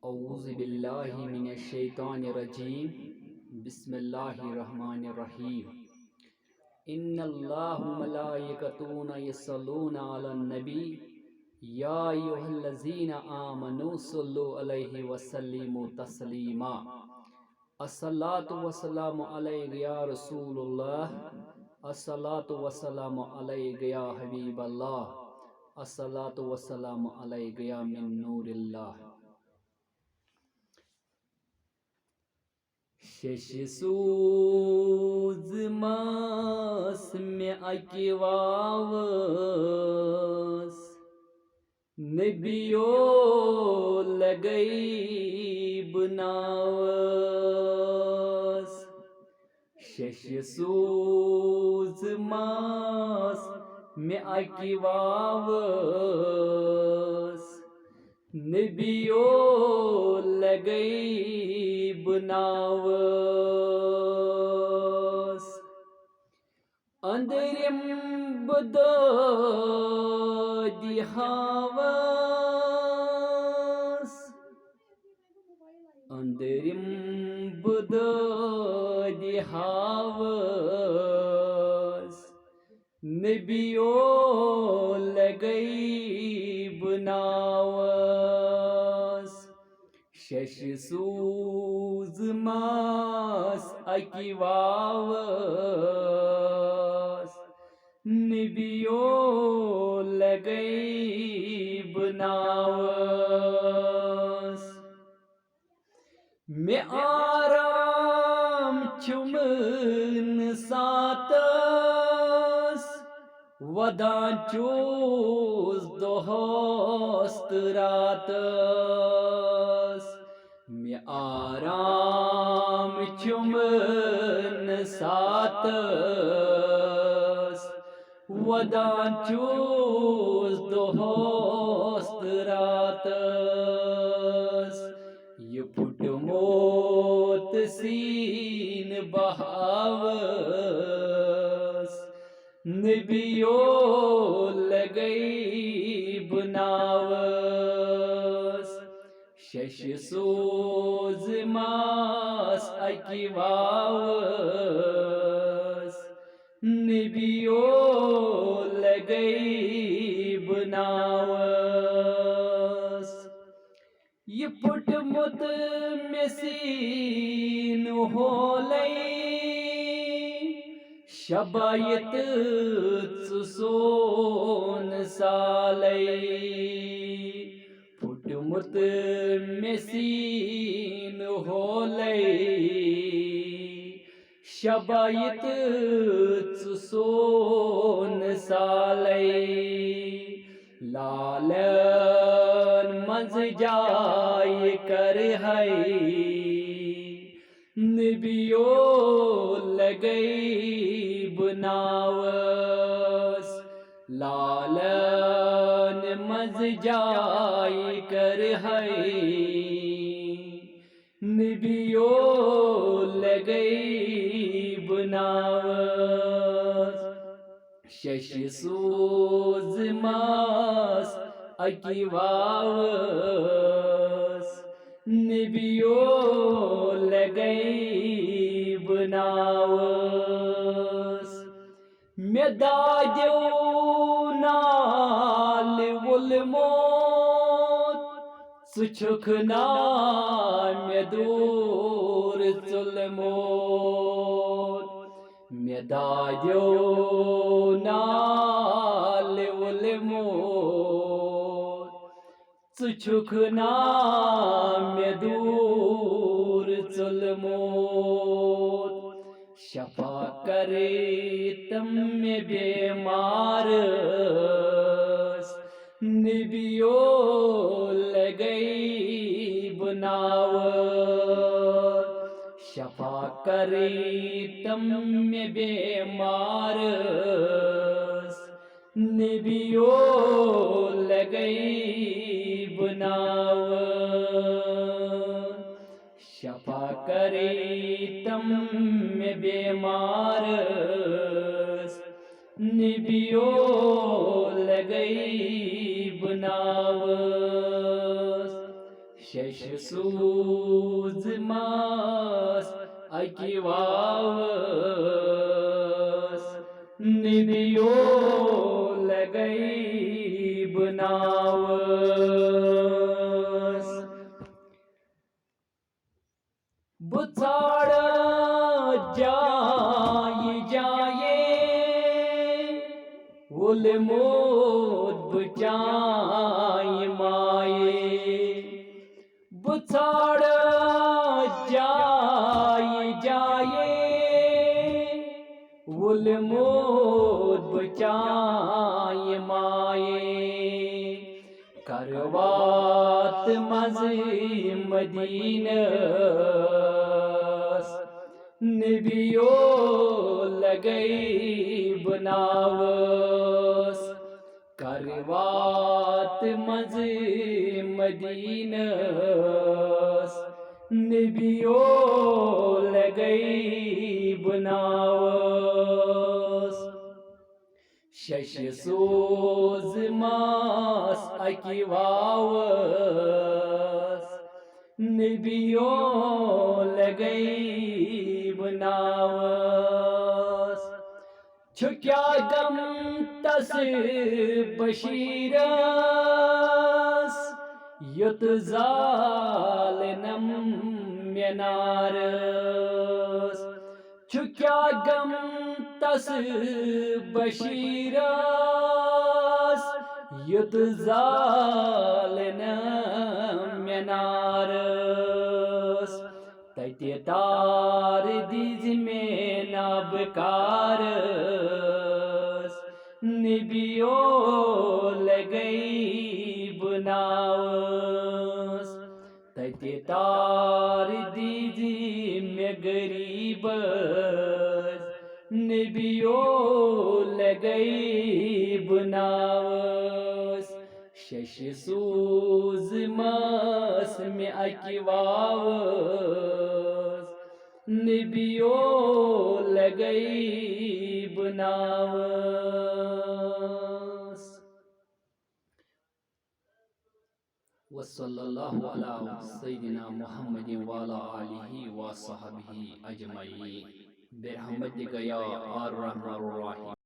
औज़ु बिल्लाहि मिनश शैतानिर रजीम। बिस्मिल्लाहिर रहमानिर रहीम। इन्नल्लाहा व मलाइकतुहु यस्सल्लूना अलन नबी या अय्युहल्लज़ीना आमनू सल्लु अलैहि वसल्लिमु तस्लीमा। अस्सलातु वस्सलामु अलैका या रसूलल्लाह। अस्सलातु वस्सलामु अलैका या हबीबल्लाह। अस्सलातु वस्सलामु अलैका या मिन नूरिल्लाह। शश सूज मास में अकि वावस नबियो लगई बनावस। शश सूज मास में अकि वावस नबियो लगई बनावस। अंदरिम बदोदी हावस अंदरिम बदोदी हावस नबियो लगई बनावस। शश सूज मास अकि वावस नबियो लगई बनावस। में आराम चुमन सातस वदान चूस दोस्त रातस। में आराम चुमन सातस वदान चूस दोस्त रातस। ये फुटमोत सीन बहावस नबियो लगई बनावस। शश सूज मास अकि वावस नबियो लगई बनावस। ये फुटमुत में सीन होलई शबायत सोन सालई। फुटमुत में सीन होलई शबायत सोन सालई। लालन मज जाय कर है नबियो लगई बनावस। लालन मज जाय कर है नबियो लगई बनावस। शश सूज मास अकि वावस नबियो लगई बनावस। में दाद्यो नाल वुल मौत सुछुख नाम दूर चुल मौत। में दाद्यो नाल वुल मौत सुछुख नाम दूर चुल मौत। शफा करे तम में बेमारस नबियो लगई बनावस। शफा करे तम में बेमारस नबियो लगई बनावस। शफा करे तम में बेमारस नबियो लगई बनावस। शश सूज मास अकिवावस निदियो लगई बनावस बुछाड़ जाए उल मोद बुचाई माए बुछाड़ जाए उल मोद बुचाई माए करवात मज़े मदीनस नबियो लगई बनावस करवात मज़े मदीनस नबियो लगई बनावस शश सोज मास अकिवावस नबियो लगई बनावस छुक्या गम तस बशीरस युत जालनम म्यनारस छुक्या गम तस बशीरस युत जालनम म्यनारस तत्य तार दीज में नाबकारस नबियो लगई बनावस तत्य तार दीज में गरीबस नबियो लगई बनावस शश सूज मास में अकिवावस नबियो लगई बनावस वसल्लल्लाहु अला सय्यिदिना मुहम्मदिन व अला आलिहि व सहबिहि अजमईन बिरहमतिका या अर्हमर राहिमीन।